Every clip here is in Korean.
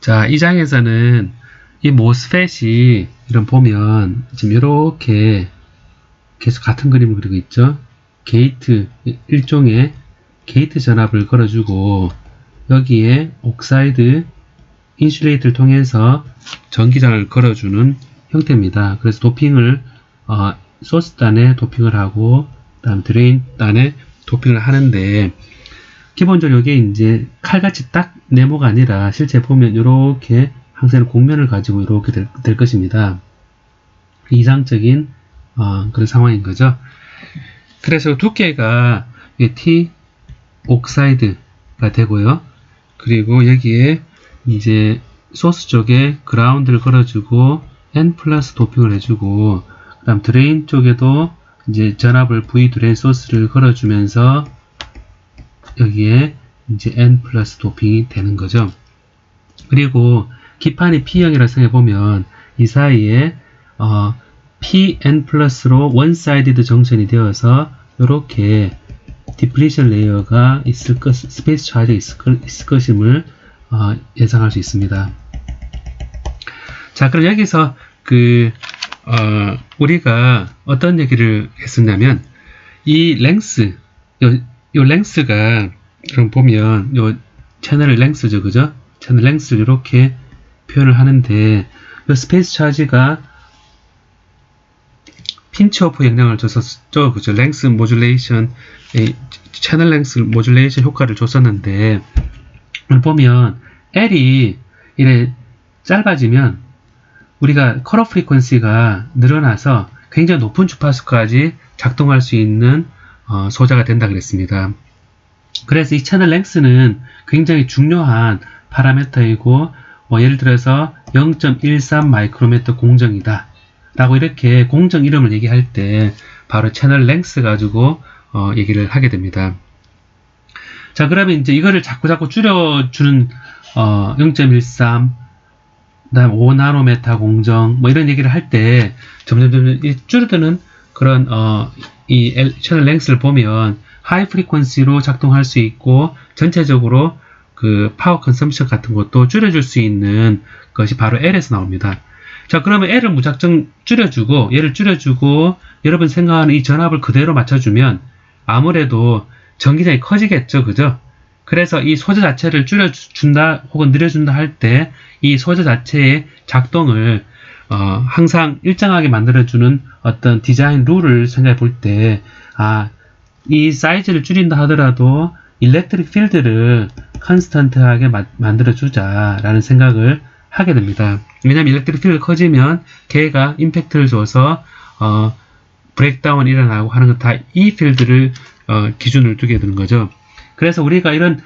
자, 이 장에서는 이 모스펫이 이런 보면 지금 이렇게 계속 같은 그림을 그리고 있죠. 게이트, 일종의 게이트 전압을 걸어주고 여기에 옥사이드 인슐레이트를 통해서 전기장을 걸어주는 형태입니다. 그래서 도핑을 소스 단에 도핑을 하고 그다음 드레인 단에 도핑을 하는데 기본적으로 이게 이제 칼같이 딱 네모가 아니라 실제 보면 이렇게 항상 곡면을 가지고 이렇게 될 것입니다. 이상적인 그런 상황인 거죠. 그래서 두께가 T 옥사이드가 되고요. 그리고 여기에 이제 소스 쪽에 그라운드를 걸어주고 N 플러스 도핑을 해주고 그 다음 드레인 쪽에도 이제 전압을 V 드레인 소스를 걸어주면서 여기에 이제 N 플러스 도핑이 되는 거죠. 그리고 기판이 P형이라고 생각해보면 이 사이에 PN 플러스로 원사이디드 정션이 되어서 이렇게 디플리션 레이어가 스페이스 차지가 있을 것임을 예상할 수 있습니다. 자, 그럼 여기서 우리가 어떤 얘기를 했었냐면 이 랭스, 요 랭스가 그럼 보면 요 채널 랭스죠, 그죠? 채널 랭스를 이렇게 표현을 하는데 요 스페이스 차지가 핀치오프 영향을 줬었죠, 그죠? 랭스 모듈레이션, 채널 랭스 모듈레이션 효과를 줬었는데 보면 L이 이래 짧아지면 우리가 컬어 프리퀀시가 늘어나서 굉장히 높은 주파수까지 작동할 수 있는 소자가 된다 그랬습니다. 그래서 이 채널 랭스는 굉장히 중요한 파라미터이고 예를 들어서 0.13 마이크로미터 공정이다 라고 이렇게 공정 이름을 얘기할 때 바로 채널 랭스 가지고 얘기를 하게 됩니다. 자, 그러면 이제 이거를 자꾸 줄여주는 0.13 그다음 5나노메타 공정 뭐 이런 얘기를 할 때 점점 줄어드는 그런 이 채널 랭스를 보면 하이 프리퀀시로 작동할 수 있고 전체적으로 그 파워 컨섬션 같은 것도 줄여줄 수 있는 것이 바로 L에서 나옵니다. 자, 그러면 L을 무작정 줄여주고 얘를 줄여주고 여러분 생각하는 이 전압을 그대로 맞춰주면 아무래도 전기장이 커지겠죠, 그죠? 그래서 이 소재 자체를 줄여준다 혹은 늘려준다 할 때 이 소재 자체의 작동을 항상 일정하게 만들어주는 어떤 디자인 룰을 생각해 볼 때 이 사이즈를 줄인다 하더라도 일렉트릭 필드를 컨스턴트하게 만들어주자 라는 생각을 하게 됩니다. 왜냐하면 일렉트릭 필드가 커지면 걔가 임팩트를 줘서 브레이크다운이 일어나고 하는 것 다 이 필드를 기준을 두게 되는 거죠. 그래서 우리가 이런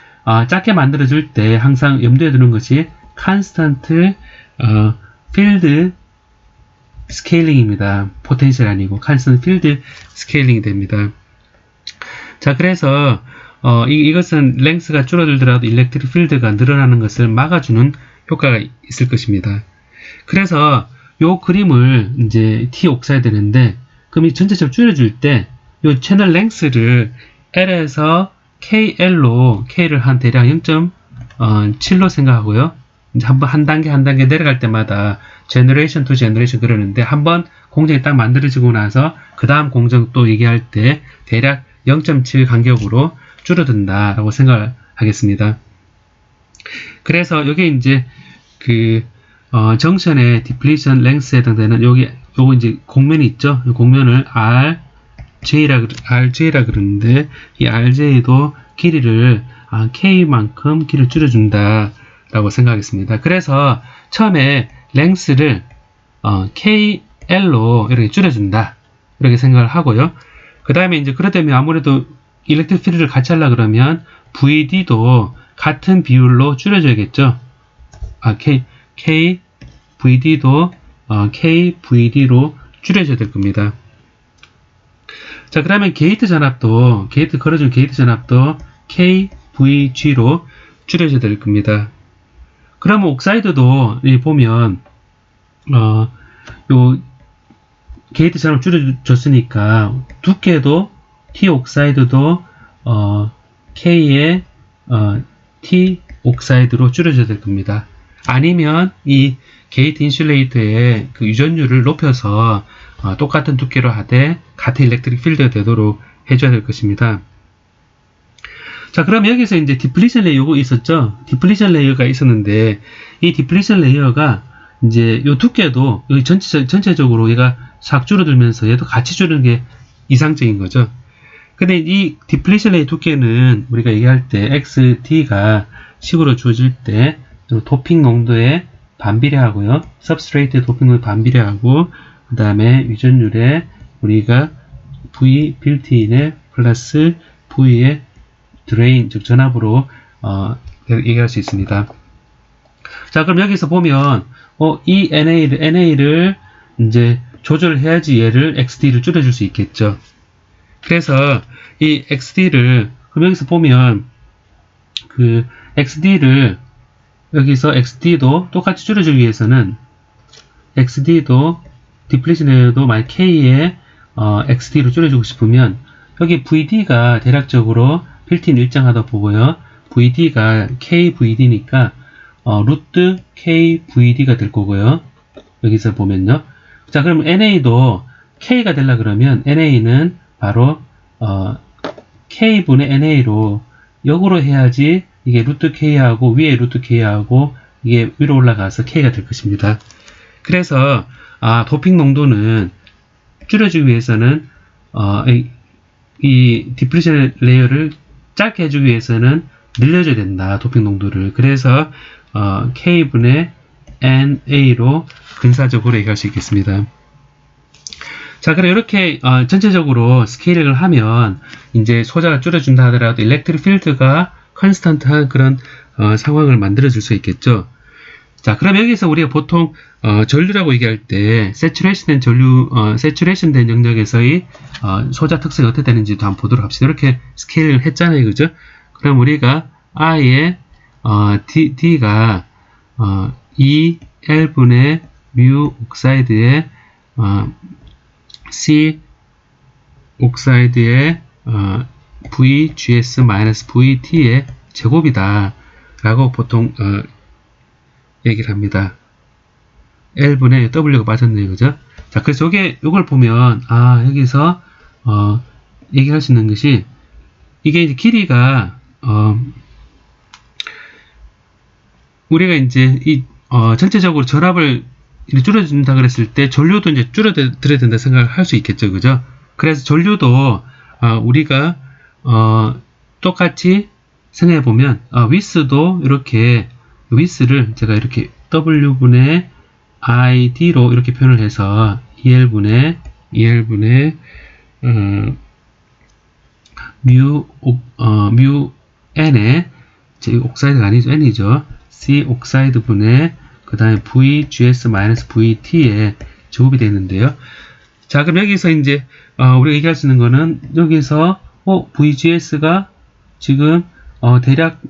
작게 만들어줄 때 항상 염두에 두는 것이 컨스턴트 필드 스케일링입니다. 포텐셜 아니고 컨스턴트 필드 스케일링이 됩니다. 자, 그래서 이것은 랭스가 줄어들더라도 일렉트릭 필드가 늘어나는 것을 막아주는 효과가 있을 것입니다. 그래서 요 그림을 이제 T 옥사야 되는데 그럼 이 전체적으로 줄여줄 때 요 채널 랭스를 L에서 KL로 K를 한 대략 0.7로 생각하고요. 이제 한번 한 단계 내려갈 때마다 제너레이션 투 제너레이션 그러는데 한번 공정이 딱 만들어지고 나서 그 다음 공정 또 얘기할 때 대략 0.7 간격으로 줄어든다라고 생각을 하겠습니다. 그래서 여기 이제 정션의 디플리션 랭스에 해당되는 요거 이제 곡면이 있죠. 이 곡면을 RJ라 그러는데 이 RJ도 길이를 K만큼 길이를 줄여준다 라고 생각하겠습니다. 그래서 처음에 랭스를 KL로 이렇게 줄여준다 이렇게 생각을 하고요. 그 다음에 이제 그러다면 아무래도 일렉트릭 필드를 같이 하려 그러면 VD도 같은 비율로 줄여줘야겠죠. KVD도 KVD로 줄여줘야 될 겁니다. 자, 그러면 게이트 걸어준 게이트 전압도 KVG로 줄여줘야 될 겁니다. 그러면 옥사이드도 보면 요 게이트 전압 줄여줬으니까 두께도 T 옥사이드도 K의 T 옥사이드로 줄여줘야 될 겁니다. 아니면 이 게이트 인슐레이터의 그 유전율을 높여서 똑같은 두께로 하되 같은 일렉트릭 필드가 되도록 해줘야 될 것입니다. 자, 그럼 여기서 이제 디플리션 레이어가 있었죠? 디플리션 레이어가 있었는데, 이 디플리션 레이어가 이제 요 두께도 여기 전체적으로 얘가 싹 줄어들면서 얘도 같이 줄는 게 이상적인 거죠. 근데 이 디플리션 레이어 두께는 우리가 얘기할 때 XD가 식으로 주어질 때 도핑 농도에 반비례하고요. सब스트레이트 도핑 농도에 반비례하고, 그 다음에 유전율에 우리가 V 빌트인에 플러스 V의 드레인, 즉 전압으로 얘기할 수 있습니다. 자, 그럼 여기서 보면 이 NA를 이제 조절해야지 얘를 XD를 줄여줄 수 있겠죠. 그래서 이 XD를 그럼 여기서 보면 그 XD를 여기서 XD도 똑같이 줄여주기 위해서는 XD도 디플리션에도 만약 K에 XD로 줄여주고 싶으면 여기 VD가 대략적으로 빌트인 일정하다 보고요. VD가 KVD니까 루트 KVD가 될 거고요. 여기서 보면요. 자, 그럼 NA도 K가 되려 그러면 NA는 바로 K분의 NA로 역으로 해야지 이게 루트 K하고 위에 루트 K하고 이게 위로 올라가서 K가 될 것입니다. 그래서 도핑 농도는 줄여주기 위해서는 이 디플리션 레이어를 짧게 해주기 위해서는 늘려줘야 된다. 도핑 농도를. 그래서 K분의 NA로 근사적으로 얘기할 수 있겠습니다. 자, 그럼 이렇게 전체적으로 스케일링을 하면 이제 소자가 줄여준다 하더라도 일렉트릭 필드가 컨스턴트한 그런 상황을 만들어줄 수 있겠죠. 자, 그럼 여기서 우리가 보통 전류라고 얘기할 때 세츄레이션 된 전류, 세츄레이션 된 영역에서의 소자 특성이 어떻게 되는지도 한번 보도록 합시다. 이렇게 스케일을 했잖아요, 그죠? 그럼 우리가 I의 D가 EL분의 뮤 옥사이드의 C 옥사이드의 VGS-VT의 제곱이다 라고 보통 얘기를 합니다. L분의 W가 빠졌네요, 그죠? 자, 그래서 요걸 보면 여기서 얘기할 수 있는 것이 이게 이제 길이가 우리가 이제 이 전체적으로 전압을 줄여준다 그랬을 때 전류도 이제 줄여드려야 된다 생각을 할 수 있겠죠, 그죠? 그래서 전류도 우리가 똑같이 생각해 보면 위스도 이렇게 위스를 제가 이렇게 W분의 ID로 이렇게 표현을 해서 EL분의 뮤 N에 옥사이드가 아니죠, N이죠. C 옥사이드 분의 그 다음에 VGS-VT의 제곱이 되는데요. 자, 그럼 여기서 이제 우리가 얘기할 수 있는 거는 여기서 VGS가 지금 대략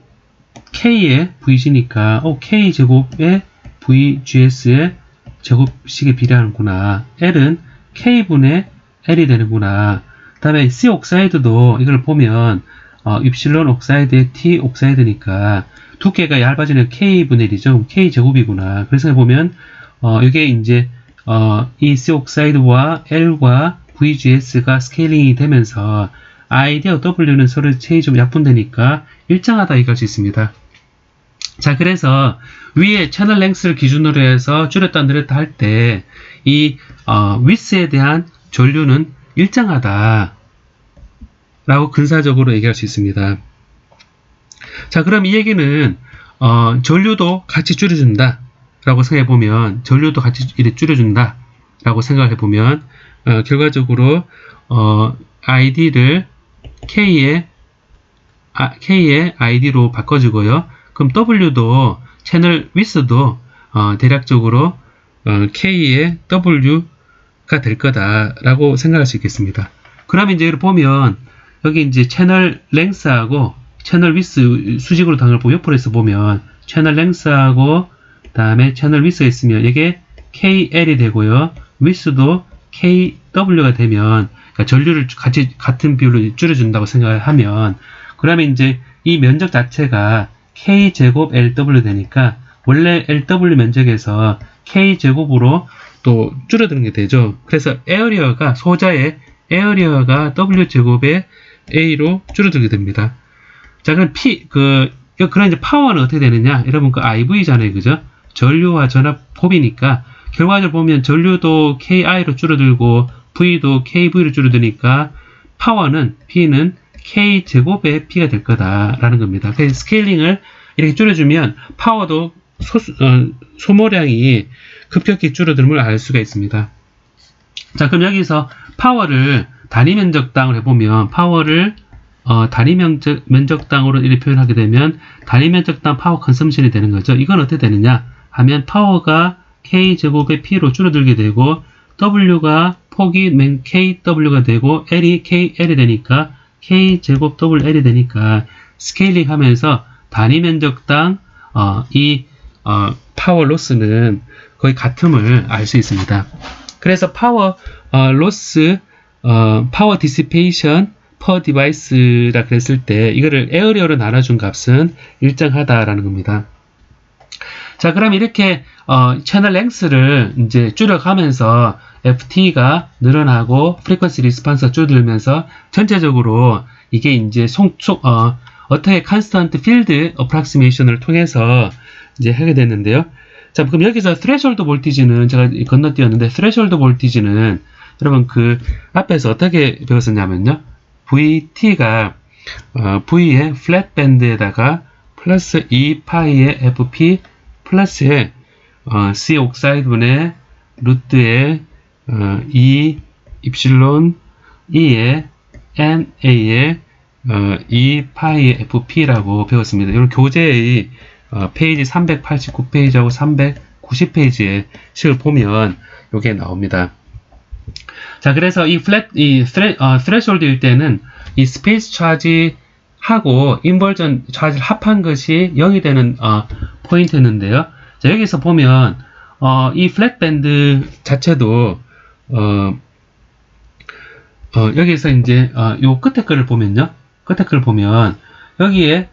K의 VG니까 K 제곱의 VGS의 제곱식에 비례하는구나. L은 K분의 L이 되는구나. 그 다음에 C 옥사이드도 이걸 보면 입실론 옥사이드의 T 옥사이드니까 두께가 얇아지는 K분의 L이죠. 그럼 K 제곱이구나. 그래서 보면 이게 이제 이 C 옥사이드와 L과 VGS가 스케일링이 되면서 Id와 W는 서로 체이 좀 약분되니까 일정하다 얘기할 수 있습니다. 자, 그래서 위에 채널 랭스를 기준으로 해서 줄였다 늘렸다 할 때 이 위스에 대한 전류는 일정하다 라고 근사적으로 얘기할 수 있습니다. 자, 그럼 이 얘기는 전류도 같이 줄여준다 라고 생각해보면 전류도 같이 줄여준다 라고 생각해보면 결과적으로 ID를 K의 ID로 바꿔주고요. 그럼 W도 채널 위스도 대략적으로 K의 W가 될 거다라고 생각할 수 있겠습니다. 그러면 이제 여기 보면 여기 이제 채널 랭스하고 채널 위스 수직으로 당을 보고 옆으로 해서 보면 채널 랭스하고 다음에 채널 위스가 있으면 이게 KL이 되고요. 위스도 KW가 되면 그러니까 전류를 같은 비율로 줄여준다고 생각을 하면 그러면 이제 이 면적 자체가 K제곱 LW 되니까 원래 LW 면적에서 K제곱으로 또 줄어드는 게 되죠. 그래서 에어리어가 소자의 에어리어가 W제곱의 A로 줄어들게 됩니다. 자, 그럼 그런 이제 파워는 어떻게 되느냐? 여러분, 그 IV잖아요. 그죠? 전류와 전압법이니까, 결과적으로 보면 전류도 KI로 줄어들고, V도 KV로 줄어드니까, 파워는, P는 K제곱의 P가 될 거다라는 겁니다. 그래서 스케일링을 이렇게 줄여주면, 파워도 소모량이 급격히 줄어들음을 알 수가 있습니다. 자, 그럼 여기서 파워를 단위 면적당을 해보면, 파워를 단위 면적당으로 이렇게 표현하게 되면 단위 면적당 파워 컨섬션이 되는 거죠. 이건 어떻게 되느냐 하면 파워가 K제곱의 P로 줄어들게 되고 W가 폭이 KW가 되고 L이 KL이 되니까 K제곱 WL이 되니까 스케일링 하면서 단위 면적당 파워 로스는 거의 같음을 알 수 있습니다. 그래서 파워 로스, 파워 디시페이션 per device라 그랬을 때 이거를 에어리어로 나눠준 값은 일정하다라는 겁니다. 자, 그럼 이렇게 채널 랭스를 이제 줄여가면서 FT가 늘어나고 프리퀀시 리스폰스가 줄어들면서 전체적으로 이게 이제 어떻게 컨스턴트 필드 어프락시메이션을 통해서 이제 하게 됐는데요. 자, 그럼 여기서 threshold 볼티지는 제가 건너뛰었는데 threshold 볼티지는 여러분 그 앞에서 어떻게 배웠었냐면요. VT가 V의 플랫 밴드에다가 플러스 2파이의 FP 플러스에 C 옥사이드분의 루트의 2 입실론 E의 NA의 2파이의 FP라고 배웠습니다. 이런 교재의 페이지 389페이지하고 390페이지의 식을 보면 이게 나옵니다. 자, 그래서 이 threshold일 때는 이 스페이스 차지하고 인버전 차지를 합한 것이 0이 되는 포인트였는데요. 자, 여기서 보면 이 플랫 밴드 자체도 여기서 이제 요 끝에 거를 보면요. 끝에 거를 보면 여기에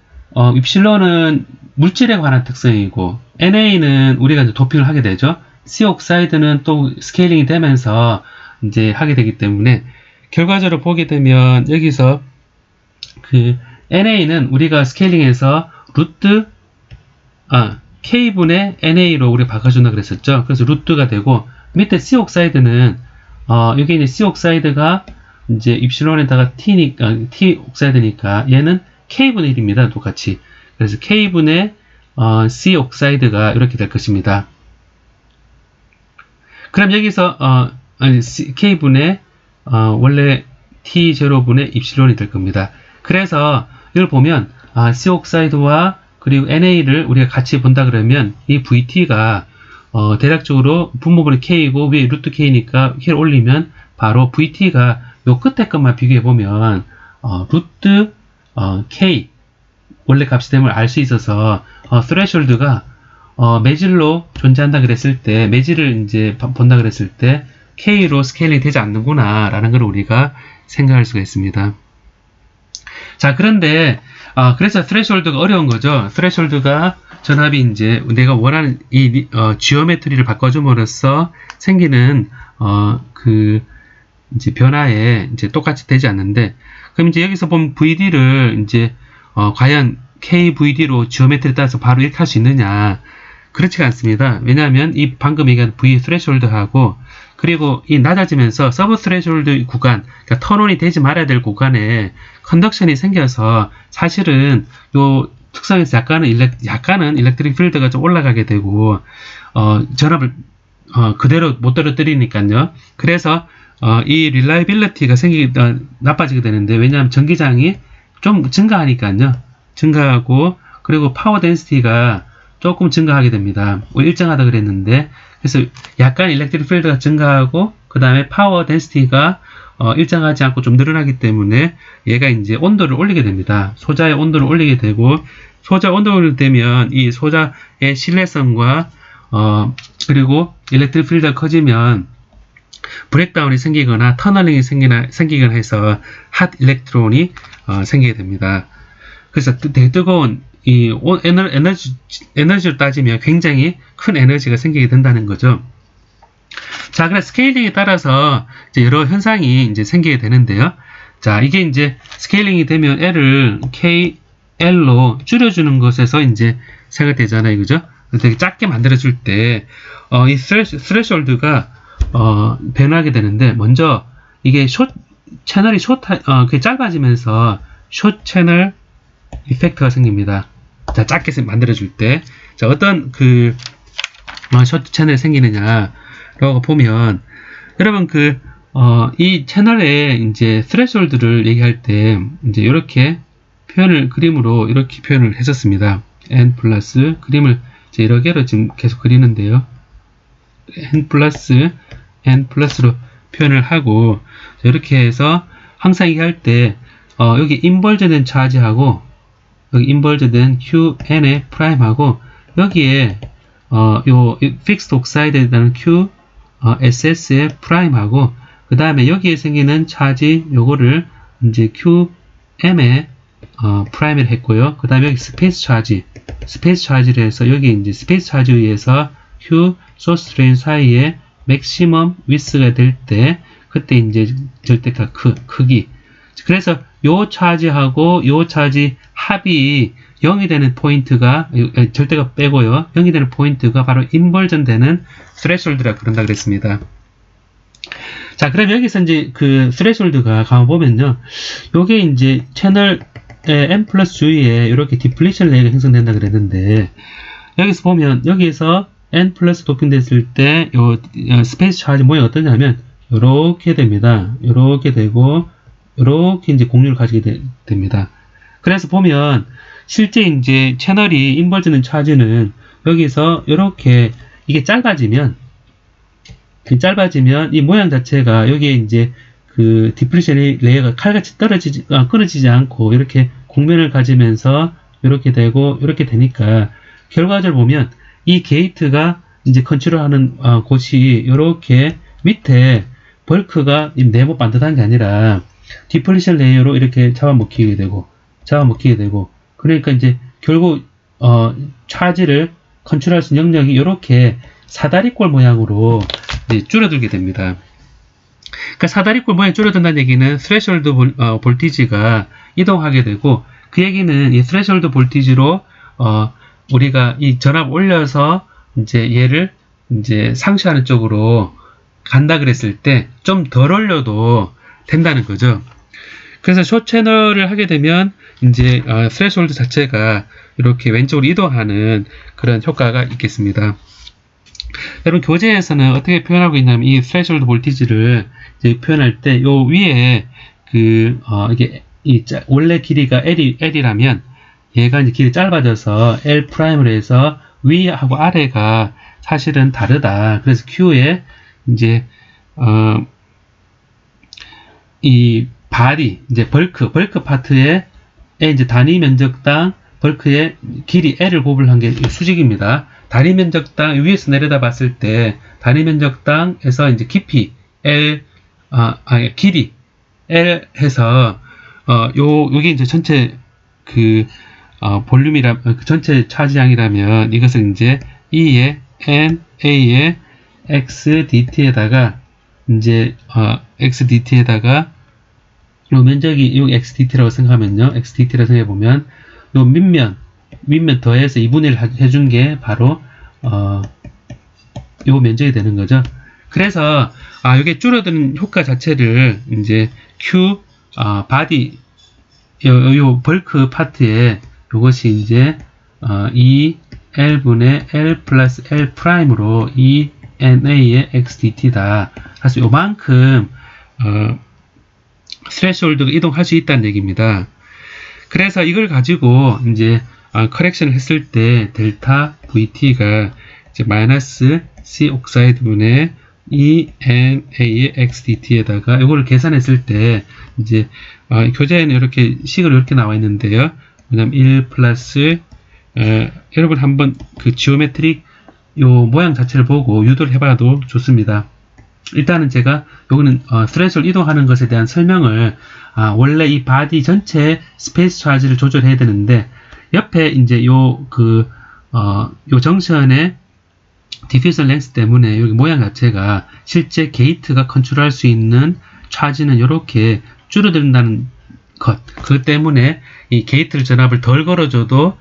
입실론은 물질에 관한 특성이고 NA는 우리가 이제 도핑을 하게 되죠. C 옥사이드는 또 스케일링이 되면서 이제 하게 되기 때문에 결과적으로 보게 되면 여기서 그 NA는 우리가 스케일링해서 루트 K분의 NA로 우리가 바꿔준다 그랬었죠. 그래서 루트가 되고 밑에 C 옥사이드는 여기 이제 C 옥사이드가 이제 입실론에다가 T 옥사이드니까 얘는 K분의 1입니다. 똑같이. 그래서 K분의 C 옥사이드가 이렇게 될 것입니다. 그럼 여기서 K분의 원래 T0분의 입실론이 될 겁니다. 그래서 이걸 보면 C 옥사이드와 그리고 NA를 우리가 같이 본다 그러면 이 VT가 대략적으로 분모분의 K이고 위에 루트 K니까 K를 올리면 바로 VT가 요 끝에 것만 비교해 보면 루트 K 원래 값이 됨을 알 수 있어서 threshold가 매질로 존재한다 그랬을 때 매질을 이제 본다 그랬을 때 K로 스케일링 되지 않는구나 라는 걸 우리가 생각할 수가 있습니다. 자, 그런데 그래서 threshold가 어려운 거죠. threshold가 전압이 이제 내가 원하는 이 지오메트리를 바꿔줌으로써 생기는 그 이제 변화에 이제 똑같이 되지 않는데, 그럼 이제 여기서 보면 VD를 이제 과연 KVD로 지오메트리에 따라서 바로 이렇게 할 수 있느냐? 그렇지가 않습니다. 왜냐하면 이 방금 얘기한 V threshold하고 그리고 이 낮아지면서 서브 threshold 구간, 그러니까 턴온이 되지 말아야 될 구간에 컨덕션이 생겨서 사실은 요 특성에서 약간은 일렉트릭 필드가 좀 올라가게 되고 전압을 그대로 못 떨어뜨리니까요. 그래서 이 릴라이빌리티가 나빠지게 되는데, 왜냐하면 전기장이 좀 증가하니까요. 증가하고 그리고 파워 덴시티가 조금 증가하게 됩니다. 일정하다 그랬는데, 그래서 약간 일렉트릭 필드가 증가하고 그 다음에 파워 덴시티가 일정하지 않고 좀 늘어나기 때문에 얘가 이제 온도를 올리게 됩니다. 소자의 온도를 올리게 되고, 소자 온도를 되면 이 소자의 신뢰성과 그리고 일렉트릭 필드가 커지면 브레이크다운이 생기거나 터널링이 생기거나 해서 핫 일렉트론이 생기게 됩니다. 그래서 되게 뜨거운 에너지로 따지면 굉장히 큰 에너지가 생기게 된다는 거죠. 자, 그래서 스케일링에 따라서 이제 여러 현상이 이제 생기게 되는데요. 자, 이게 이제 스케일링이 되면 L을 KL로 줄여주는 것에서 이제 생각되잖아요. 그죠? 되게 작게 만들어줄 때, 이 스레시홀드가, 변하게 되는데, 먼저, 이게 채널이 그게 짧아지면서, 숏 채널 이펙트가 생깁니다. 자, 작게 만들어줄 때. 자, 어떤 숏 채널이 생기느냐라고 보면, 여러분, 이 채널에 이제 스레시홀드를 얘기할 때, 이제 이렇게 그림으로 이렇게 표현을 했었습니다. n 플러스 그림을 이제 여러 개로 지금 계속 그리는데요. n 플러스로 표현을 하고, 이렇게 해서 항상 얘기할 때, 여기 인벌즈된 차지하고, 여기 인벌즈된 QN의 프라임하고, 여기에, 요 픽스드 옥사이드라는 QSS의 프라임하고, 그 다음에 여기에 생기는 차지, 요거를 이제 QM의 프라임을 했고요. 그 다음에 여기 스페이스 차지를 해서 여기 이제 스페이스 차지에 의해서 Q 소스 드레인 사이에 맥시멈 위스가 될 때, 그때 이제 절대값 크기. 그래서 요 차지하고 요 차지 합이 0이 되는 포인트가, 절대값 빼고요. 0이 되는 포인트가 바로 인벌전 되는 스레시홀드라고 그런다 그랬습니다. 자, 그럼 여기서 이제 스레시홀드가 가보면요. 요게 이제 채널 n 플러스 주위에 이렇게 디플리션 레이가 형성된다 그랬는데, 여기서 보면 여기에서 n 플러스 도핑됐을 때 요 스페이스 차지 모양이 어떠냐면 이렇게 됩니다. 이렇게 되고 이렇게 이제 공유를 가지게 됩니다. 그래서 보면 실제 이제 채널이 인벌즈는 차지는 여기서 이렇게 이게 짧아지면 이 모양 자체가 여기에 이제 디플리션 레이어가 칼같이 끊어지지 않고 이렇게 공면을 가지면서 이렇게 되고 이렇게 되니까 결과적으로 보면 이 게이트가 이제 컨트롤하는 곳이 이렇게 밑에 벌크가 네모 반듯한 게 아니라 디플리션 레이어로 이렇게 잡아먹히게 되고 그러니까 이제 결국 차지를 컨트롤할 수 있는 영역이 이렇게 사다리꼴 모양으로 이제 줄어들게 됩니다. 그러니까 사다리꼴 모양이 줄어든다는 얘기는 스레시홀드 볼티지가 이동하게 되고, 그 얘기는 이 스레시홀드 볼티지로 우리가 이 전압 올려서 이제 얘를 이제 상쇄하는 쪽으로 간다 그랬을 때 좀 덜 올려도 된다는 거죠. 그래서 숏 채널을 하게 되면 이제 스레시홀드 자체가 이렇게 왼쪽으로 이동하는 그런 효과가 있겠습니다. 여러분, 교재에서는 어떻게 표현하고 있냐면 이 스레시홀드 볼티지를 이제 표현할 때 요 위에 이게 원래 길이가 L이라면 얘가 이제 길이 짧아져서 L 프라임으로 해서 위하고 아래가 사실은 다르다. 그래서 Q에 이제 이 바디 이제 벌크 파트에 이제 단위 면적당 벌크의 길이 L을 구분한 게 수직입니다. 단위 면적당 위에서 내려다 봤을 때 단위 면적당에서 이제 깊이 길이 L 해서 요게 이제 전체 볼륨이라 전체 차지량이라면 이것은 이제 E의 N A의 XDT에다가 이제 XDT에다가 요 면적이 요 XDT라고 생각하면요. XDT라고 생각해 보면 요 밑면 더해서 2분의 1 해준 게 바로 요 면적이 되는 거죠. 그래서 이게 줄어드는 효과 자체를 이제 바디 요 벌크 파트에 요것이 이제 L분의 L 플러스 L 프라임으로 ENA의 XDT다. 사실 요만큼 스레시홀드가 이동할 수 있다는 얘기입니다. 그래서 이걸 가지고 이제 커렉션을 했을 때 델타 VT가 이제 마이너스 C 옥사이드 분의 ENA의 XDT에다가 이거를 계산했을 때 이제 교재에는 이렇게 식으로 이렇게 나와 있는데요. 왜냐면 1 플러스 여러분 한번 지오메트릭 요 모양 자체를 보고 유도를 해봐도 좋습니다. 일단은 제가 요거는 스레시홀드 이동하는 것에 대한 설명을 원래 이 바디 전체 스페이스 차지를 조절해야 되는데 옆에 이제 요 정션의 디퓨저 랭스 때문에 여기 모양 자체가 실제 게이트가 컨트롤할 수 있는 차지는 이렇게 줄어든다는 것. 그 때문에 이 게이트 전압을 덜 걸어줘도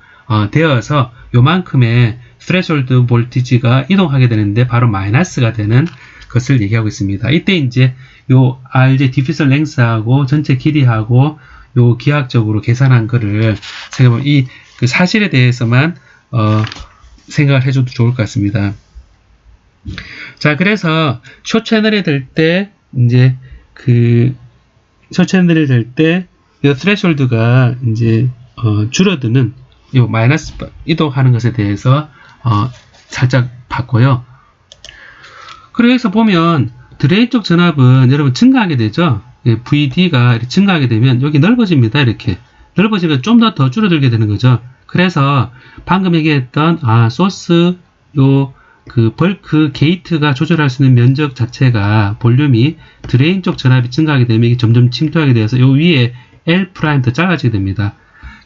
되어서 요만큼의 스레숄드 볼티지가 이동하게 되는데 바로 마이너스가 되는 것을 얘기하고 있습니다. 이때 이제 요 RJ 디퓨저 랭스하고 전체 길이하고 요 기하학적으로 계산한 거를 생각해보면 이 그 사실에 대해서만 생각을 해줘도 좋을 것 같습니다. 자, 그래서 숏 채널이 될 때 이제 숏 채널이 될 때 이 스레숄드가 이제 줄어드는 이 마이너스 이동하는 것에 대해서 살짝 봤고요. 그래서 보면 드레인 쪽 전압은 여러분 증가하게 되죠. VD가 이렇게 증가하게 되면 여기 넓어집니다. 이렇게 넓어지면 좀 더 줄어들게 되는 거죠. 그래서 방금 얘기했던 소스 벌크 게이트가 조절할 수 있는 면적 자체가 볼륨이 드레인 쪽 전압이 증가하게 되면 이게 점점 침투하게 되어서 요 위에 L' 더 작아지게 됩니다.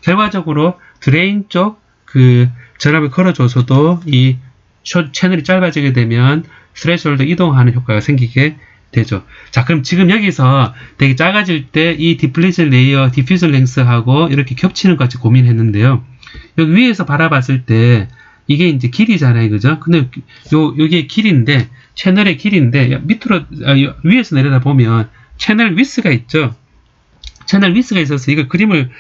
결과적으로 드레인 쪽 전압을 걸어줘서도 이 채널이 짧아지게 되면 스레숄드 이동하는 효과가 생기게 되죠. 자, 그럼 지금 여기서 되게 작아질 때 이 디플리션 레이어, 디퓨저 랭스하고 이렇게 겹치는 것 같이 고민했는데요. 여기 위에서 바라봤을 때 이게 이제 길이잖아요, 그죠? 근데 요게 길인데, 채널의 길인데, 밑으로, 위에서 내려다 보면 채널 위스가 있죠? 채널 위스가 있어서 이걸 그림을,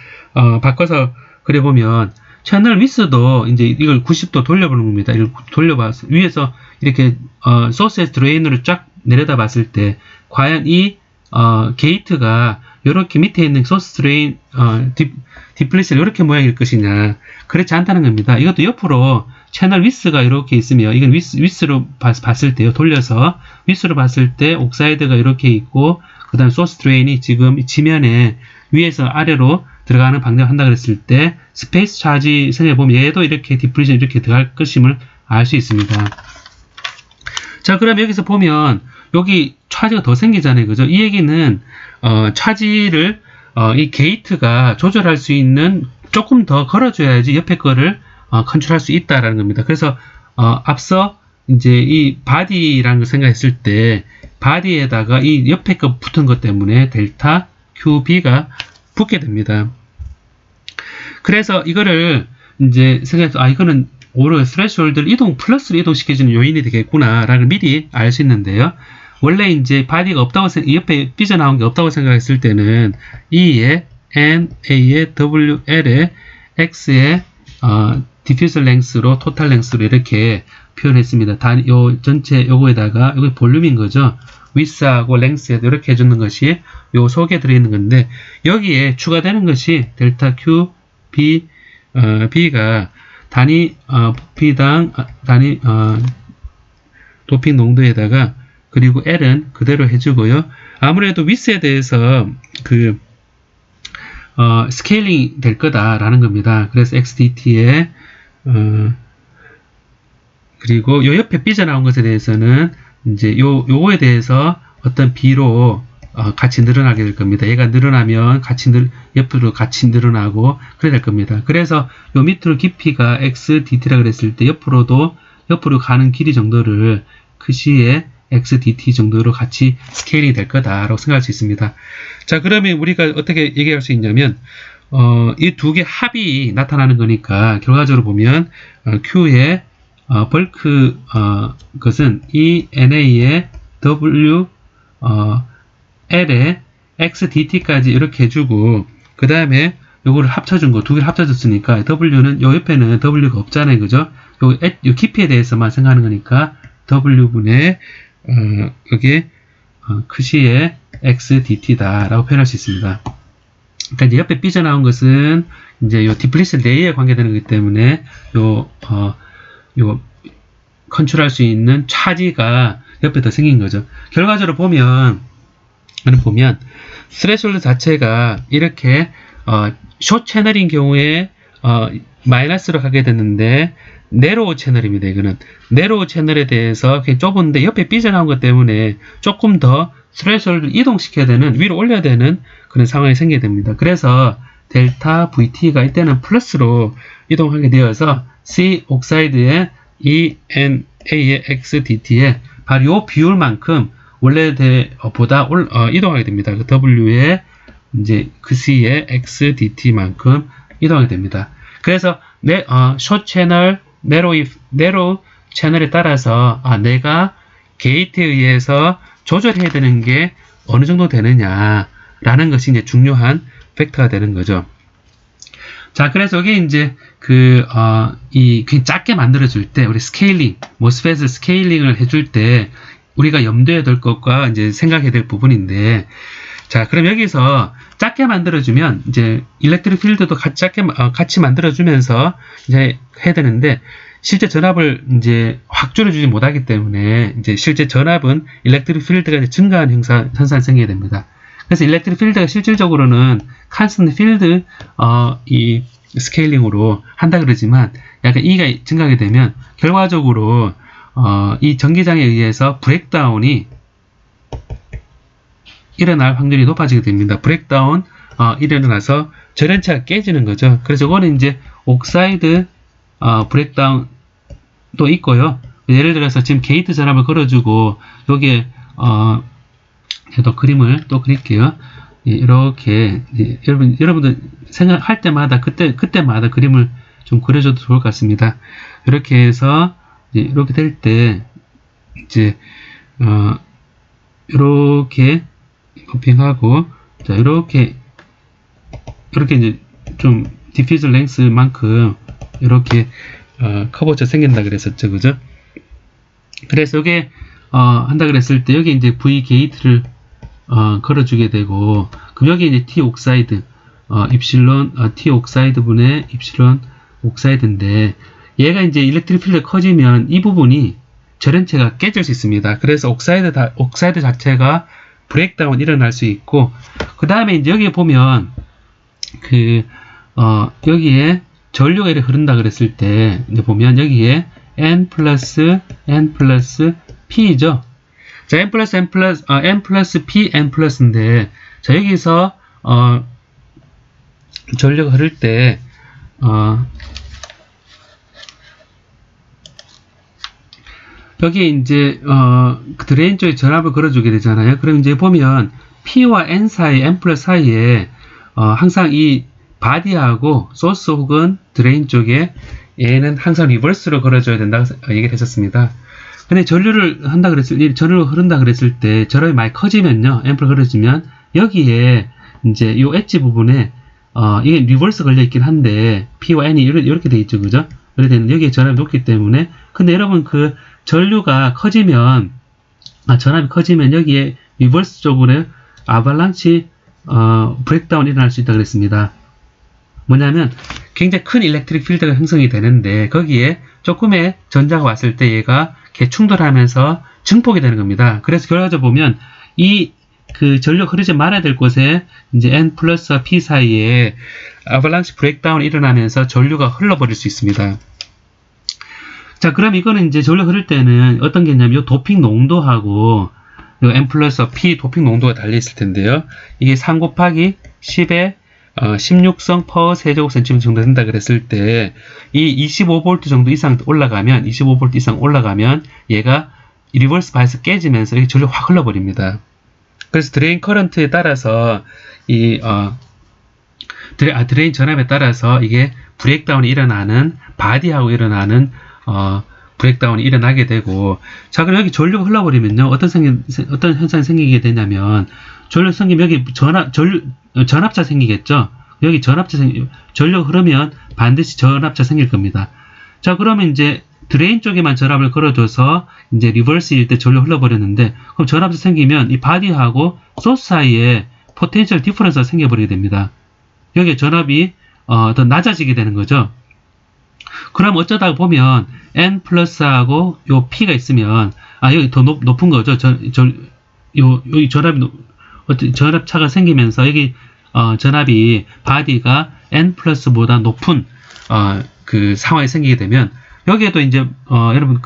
바꿔서 그려보면, 채널 위스도 이제 이걸 90도 돌려보는 겁니다. 이걸 돌려봐서, 위에서 이렇게, 소스에서 드레인으로 쫙 내려다 봤을 때, 과연 이, 게이트가 이렇게 밑에 있는 소스 드레인, 디플리션 이렇게 모양일 것이냐. 그렇지 않다는 겁니다. 이것도 옆으로 채널 위스가 이렇게 있으면, 이건 위스로 봤을 때요. 돌려서, 위스로 봤을 때 옥사이드가 이렇게 있고, 그 다음 소스 드레인이 지금 지면에 위에서 아래로 들어가는 방향을 한다 그랬을 때, 스페이스 차지 생각해보면 얘도 이렇게 디플리션 이렇게 들어갈 것임을 알 수 있습니다. 자, 그럼 여기서 보면, 여기 차지가 더 생기잖아요. 그죠? 이 얘기는, 차지를, 이 게이트가 조절할 수 있는 조금 더 걸어줘야지 옆에 거를, 컨트롤할 수 있다라는 겁니다. 그래서, 앞서, 이제 이 바디라는 걸 생각했을 때, 바디에다가 이 옆에 거 붙은 것 때문에 델타 QB가 붙게 됩니다. 그래서 이거를 이제 생각해서, 이거는 오히려 스레숄드를 플러스로 이동시켜주는 요인이 되겠구나, 라는 미리 알 수 있는데요. 원래 이제 바디가 없다고 옆에 삐져나온 게 없다고 생각했을 때는 E에 N, A에 W, L에 X에 디퓨저 랭스로 토탈 랭스로 이렇게 표현했습니다. 요 전체 요거에다가 여기 볼륨인 거죠. 위스하고 랭스에도 이렇게 해주는 것이 요 속에 들어있는 건데 여기에 추가되는 것이 델타 Q, B, B가 단위 부피당 단위 도핑 농도에다가 그리고 L은 그대로 해주고요. 아무래도 위스에 대해서 스케일링이 될 거다라는 겁니다. 그래서 XDT에 그리고 요 옆에 삐져나온 것에 대해서는 이제 요거에 대해서 어떤 B로 같이 늘어나게 될 겁니다. 얘가 늘어나면 옆으로 같이 늘어나고 그래야 될 겁니다. 그래서 요 밑으로 깊이가 XDT라 그랬을 때 옆으로 가는 길이 정도를 그 시에 XDT 정도로 같이 스케일이 될 거다라고 생각할 수 있습니다. 자, 그러면 우리가 어떻게 얘기할 수 있냐면, 이 두 개 합이 나타나는 거니까, 결과적으로 보면, Q의, 벌크, 것은 ENA의 W, L의 XDT까지 이렇게 해주고, 그 다음에 요거를 합쳐준 거, 두 개를 합쳐줬으니까, W는, 요 옆에는 W가 없잖아요. 그죠? 요 깊이에 대해서만 생각하는 거니까, W분의, 여기에, 크시의 XDT다라고 표현할 수 있습니다. 그러니까 이제 옆에 삐져나온 것은 이제 요 디플리션 레이어에 관계되는 거기 때문에 요 컨트롤할 수 있는 차지가 옆에 더 생긴 거죠. 결과적으로 보면 스레숄드 자체가 이렇게 숏 채널인 경우에 마이너스로 가게 되는데 네로우 채널입니다. 이거는 네로우 채널에 대해서 그냥 좁은데 옆에 삐져나온 것 때문에 조금 더 스레숄드를 이동시켜야 되는, 위로 올려야 되는 그런 상황이 생기게 됩니다. 그래서 델타 VT가 이때는 플러스로 이동하게 되어서 C 옥사이드의 ENA의 XDT에 바로 이 비율만큼 원래보다 이동하게 됩니다. 그 W의 이제 그 C의 XDT만큼 이동하게 됩니다. 그래서 숏 채널, 네로 채널에 따라서 내가 게이트에 의해서 조절해야 되는 게 어느 정도 되느냐라는 것이 이제 중요한 팩터가 되는 거죠. 자, 그래서 이게 이제 그냥 작게 만들어줄 때 우리 스케일링, 모스펫을 스케일링을 해줄 때 우리가 염두에 둘 것과 이제 생각해야 될 부분인데, 자, 그럼 여기서 작게 만들어주면 이제 일렉트릭 필드도 같이 만들어주면서 이제 해야 되는데, 실제 전압을 이제 확 줄여주지 못하기 때문에 이제 실제 전압은 일렉트릭 필드가 이제 증가하는 현상이 생기게 됩니다. 그래서 일렉트릭 필드가 실질적으로는 컨스턴트 필드 이 스케일링으로 한다 그러지만 약간 E가 증가하게 되면 결과적으로 이 전기장에 의해서 브레이크다운이 일어날 확률이 높아지게 됩니다. 브레이크다운 일어나서 절연체가 깨지는 거죠. 그래서 이거는 이제 옥사이드 브레이크다운도 있고요. 예를 들어서 지금 게이트 전압을 걸어주고 여기에 또 그림을 또 그릴게요. 이렇게 여러분들 생각할 때마다 그때마다 그림을 좀 그려줘도 좋을 것 같습니다. 이렇게 해서 이렇게 될 때 이제 이렇게 도핑하고 자 이렇게 이제 좀 디퓨저 랭스만큼 이렇게 커버처 생긴다 그랬었죠, 그죠? 그래서 이게 한다 그랬을 때 여기 이제 V 게이트를 걸어주게 되고, 그럼 여기 이제 T 옥사이드, T 옥사이드 분의 입실론 옥사이드인데, 얘가 이제 일렉트릭 필드가 커지면 이 부분이 절연체가 깨질 수 있습니다. 그래서 옥사이드 자체가 브레이크다운 일어날 수 있고, 그 다음에 이제 여기에 보면, 여기에 전류가 이렇게 흐른다 그랬을 때, 이제 보면 여기에 N 플러스 P죠. 자, N 플러스 P, N 플러스인데, 자, 여기서, 전류가 흐를 때, 여기에 이제, 드레인 쪽에 전압을 걸어주게 되잖아요. 그럼 이제 보면, P와 N 사이, N 플러스 사이에, 항상 이 바디하고 소스 혹은 드레인 쪽에 얘는 항상 리버스로 걸어줘야 된다고 얘기를 했었습니다. 근데 전류가 흐른다 그랬을 때 전압이 많이 커지면요, 앰프가 걸어지면 여기에 이제 이 엣지 부분에 이게 리버스 걸려 있긴 한데 P와 N이 이렇게 돼 있죠, 그죠? 그렇게 되는 여기에 전압이 높기 때문에. 근데 여러분 그 전류가 커지면 전압이 커지면 여기에 리버스 쪽으로 아발란치 브레이크다운 일어날 수 있다 그랬습니다. 뭐냐면 굉장히 큰 일렉트릭 필드가 형성이 되는데 거기에 조금의 전자가 왔을 때 얘가 이렇게 충돌하면서 증폭이 되는 겁니다. 그래서 결과적으로 보면 그 전류가 흐르지 말아야 될 곳에 이제 N 플러스와 P 사이에 아발란치 브레이크다운이 일어나면서 전류가 흘러버릴 수 있습니다. 자, 그럼 이거는 이제 전류 흐를 때는 어떤 게 있냐면 이 도핑 농도하고 이 N 플러스와 P 도핑 농도가 달려 있을 텐데요. 이게 3 곱하기 10의 16성 퍼 세제곱센티미터 정도 된다 그랬을 때 이 25V 정도 이상 올라가면 25V 이상 올라가면 얘가 리버스 바이스 깨지면서 이렇게 전류 확 흘러버립니다. 그래서 드레인 커런트에 따라서 드레인 전압에 따라서 이게 브레이크다운이 일어나는 바디하고 일어나는 브레이크다운이 일어나게 되고, 자, 그럼 여기 전류가 흘러버리면요 어떤 현상이 생기게 되냐면 전류 생기면 여기 전압차 생기겠죠. 여기 전류가 흐르면 반드시 전압차 생길 겁니다. 자, 그러면 이제 드레인 쪽에만 전압을 걸어줘서 이제 리버스일 때 전류 흘러버렸는데, 그럼 전압차 생기면 이 바디하고 소스 사이에 포텐셜 디퍼런스가 생겨버리게 됩니다. 여기에 전압이 더 낮아지게 되는 거죠. 그럼 어쩌다 보면 N 플러스하고 요 P가 있으면 여기 더 높은 거죠. 여기 전압차가 생기면서 여기 전압이 바디가 N 플러스보다 높은 그 상황이 생기게 되면 여기에도 이제 여러분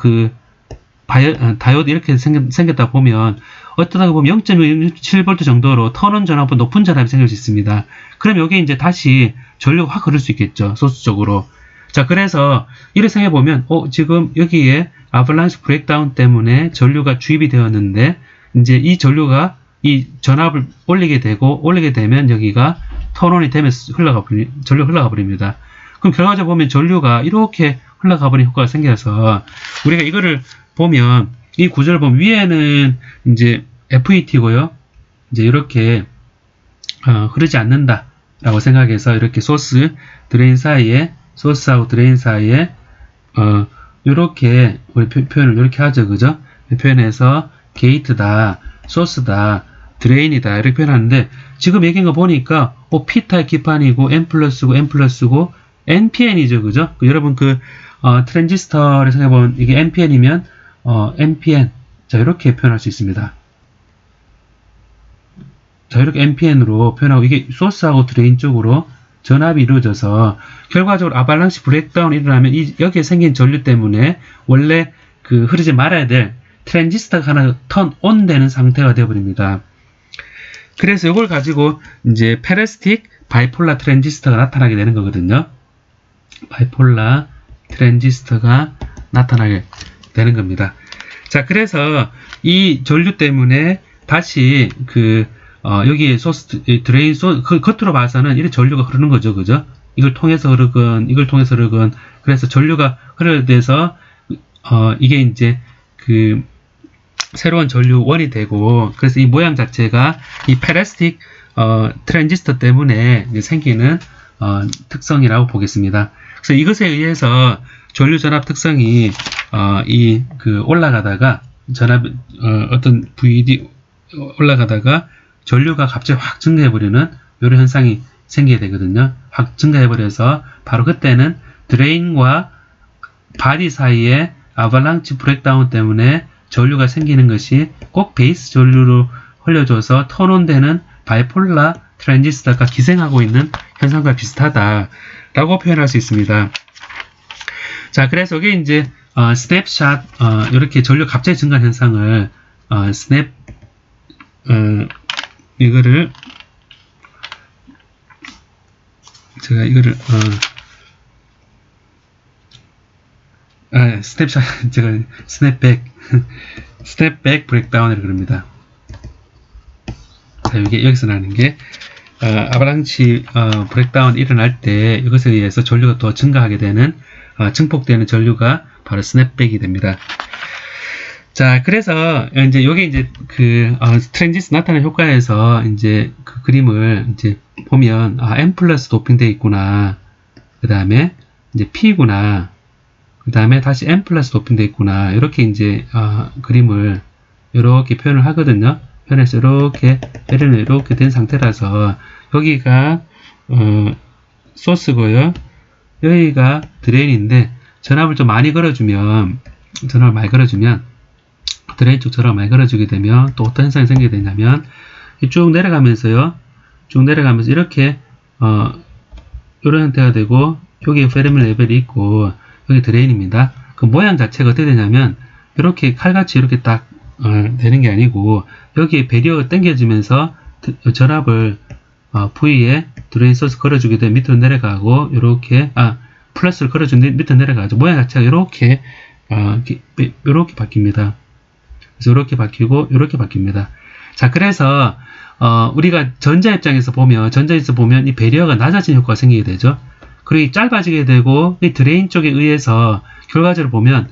다이오드 이렇게 생겼다 보면 어떠다 보면 0.7V 정도로 턴온 전압보 높은 전압이 생길 수 있습니다. 그럼 여기 이제 다시 전류가 확 흐를 수 있겠죠. 소스 쪽으로. 자, 그래서 이렇게 생각해 보면 지금 여기에 아발란시 브레이크다운 때문에 전류가 주입이 되었는데 이제 이 전류가 이 전압을 올리게 되면 여기가 턴온이 되면서 전류가 흘러가 버립니다. 그럼 결과적으로 보면 전류가 이렇게 흘러가 버리는 효과가 생겨서 우리가 이거를 보면 이 구조를 보면 위에는 이제 FET고요. 이제 이렇게 흐르지 않는다라고 생각해서 이렇게 소스 드레인 사이에 소스하고 드레인 사이에 이렇게 우리 표현을 이렇게 하죠, 그죠? 표현해서 게이트다, 소스다, 드레인이다 이렇게 표현하는데 지금 얘기한 거 보니까 P타입 기판이고 N 플러스고 N 플러스고 NPN이죠, 그죠? 여러분 트랜지스터를 생각해보면 이게 NPN이면 NPN 자 이렇게 표현할 수 있습니다. 자 이렇게 NPN으로 표현하고 이게 소스하고 드레인 쪽으로 전압이 이루어져서 결과적으로 아발랑시 브레이크다운이 일어나면 여기에 생긴 전류 때문에 원래 흐르지 말아야 될 트랜지스터가 하나 턴온 되는 상태가 되어버립니다. 그래서 이걸 가지고 이제 페레스틱 바이폴라 트랜지스터가 나타나게 되는 거거든요. 바이폴라 트랜지스터가 나타나게 되는 겁니다. 자, 그래서 이 전류 때문에 다시 여기 소스, 드레인 겉으로 봐서는 이렇게 전류가 흐르는 거죠, 그죠? 이걸 통해서 흐르건, 그래서 전류가 흐르돼서, 이게 이제 새로운 전류원이 되고, 그래서 이 모양 자체가 이 페레스틱, 트랜지스터 때문에 생기는, 특성이라고 보겠습니다. 그래서 이것에 의해서 전류 전압 특성이, 올라가다가, 어떤 VD 올라가다가, 전류가 갑자기 확 증가해버리는 이런 현상이 생기게 되거든요. 확 증가해버려서 바로 그때는 드레인과 바디 사이에 아발랑치 브레이크다운 때문에 전류가 생기는 것이 꼭 베이스 전류로 흘려줘서 턴온되는 바이폴라 트랜지스터가 기생하고 있는 현상과 비슷하다라고 표현할 수 있습니다. 자, 그래서 이게 이제 스냅샷 이렇게 전류 갑자기 증가 현상을 이거를 제가 이거를 스냅샷 제가 스냅백 브레이크다운이라고 그럽니다. 자, 이게 여기서 나는 게 아발랑치 브레이크다운 일어날 때 이것에 의해서 전류가 더 증가하게 되는 증폭되는 전류가 바로 스냅백이 됩니다. 자, 그래서 이제 요게 이제 트랜지스터 나타나는 효과에서 이제 그림을 이제 보면 N 플러스 도핑되어 있구나. 그 다음에 이제 P구나. 그 다음에 다시 N 플러스 도핑되어 있구나. 이렇게 이제 그림을 이렇게 표현을 하거든요. 표현해서 이렇게 배련을 이렇게 된 상태라서 여기가 소스고요. 여기가 드레인인데 전압을 좀 많이 걸어주면 드레인 쪽 전압을 많이 걸어주게 되면 또 어떤 현상이 생기게 되냐면 쭉 내려가면서요. 쭉 내려가면서 이렇게 이런 형태가 되고 여기에 페르미 레벨이 있고 여기 드레인입니다. 그 모양 자체가 어떻게 되냐면 이렇게 칼같이 이렇게 딱 되는 게 아니고 여기에 배리어가 당겨지면서 전압을 V에 드레인 소스 걸어주게 되면 밑으로 내려가고 이렇게 플러스를 걸어준 뒤 밑으로 내려가죠. 모양 자체가 이렇게 바뀝니다. 그래서 이렇게 바뀌고 이렇게 바뀝니다. 자, 그래서 우리가 전자 입장에서 보면 이 배리어가 낮아지는 효과가 생기게 되죠. 그리고 짧아지게 되고 이 드레인 쪽에 의해서 결과적으로 보면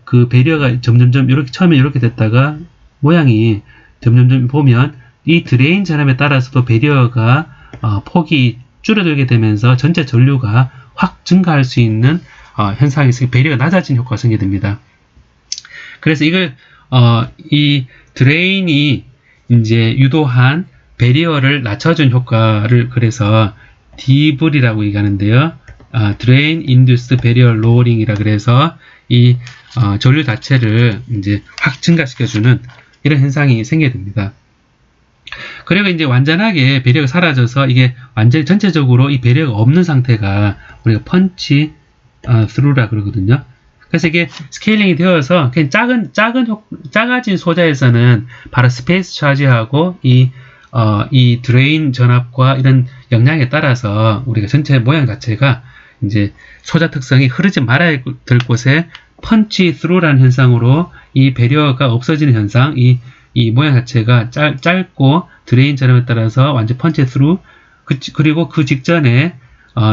그 배리어가 점점점 이렇게 처음에 이렇게 됐다가 모양이 점점점 보면 이 드레인 전압에 따라서도 배리어가 폭이 줄어들게 되면서 전체 전류가 확 증가할 수 있는 현상이 배리어가 낮아진 효과가 생기게 됩니다. 그래서 이걸 이 드레인이 이제 유도한 배리어를 낮춰준 효과를 그래서 DVR이라고 얘기하는데요. Drain Induced Barrier Lowering 이라 그래서 이 전류 자체를 이제 확 증가시켜주는 이런 현상이 생기게 됩니다. 그리고 이제 완전하게 배리어가 사라져서 이게 완전히 전체적으로 이 배리어가 없는 상태가 우리가 펀치 through라 그러거든요. 그래서 이게 스케일링이 되어서 그냥 작아진 소자에서는 바로 스페이스 차지하고 이 드레인 전압과 이런 영향에 따라서 우리가 전체 모양 자체가 이제 소자 특성이 흐르지 말아야 될 곳에 펀치 스루라는 현상으로 이 배리어가 없어지는 현상, 이 모양 자체가 짧고 드레인 전압에 따라서 완전 펀치 스루, 그리고 그 직전에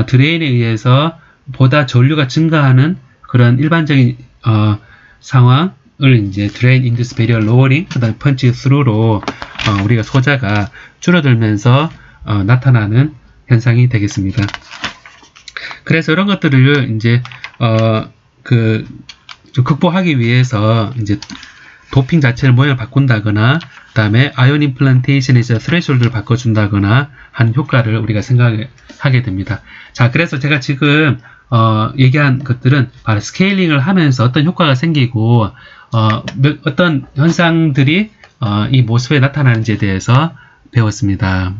드레인에 의해서 보다 전류가 증가하는 그런 일반적인 상황을 이제 드레인 인듀스 배리어 로어링, 그다음 펀치 스루로 우리가 소자가 줄어들면서 나타나는 현상이 되겠습니다. 그래서 이런 것들을 이제 좀 극복하기 위해서 이제 도핑 자체를 모양을 바꾼다거나 그다음에 아이온 임플란테이션에서 스레숄드를 바꿔준다거나 하는 효과를 우리가 생각하게 됩니다. 자, 그래서 제가 지금 얘기한 것들은 바로 스케일링을 하면서 어떤 효과가 생기고 어떤 현상들이 이 모습에 나타나는지에 대해서 배웠습니다.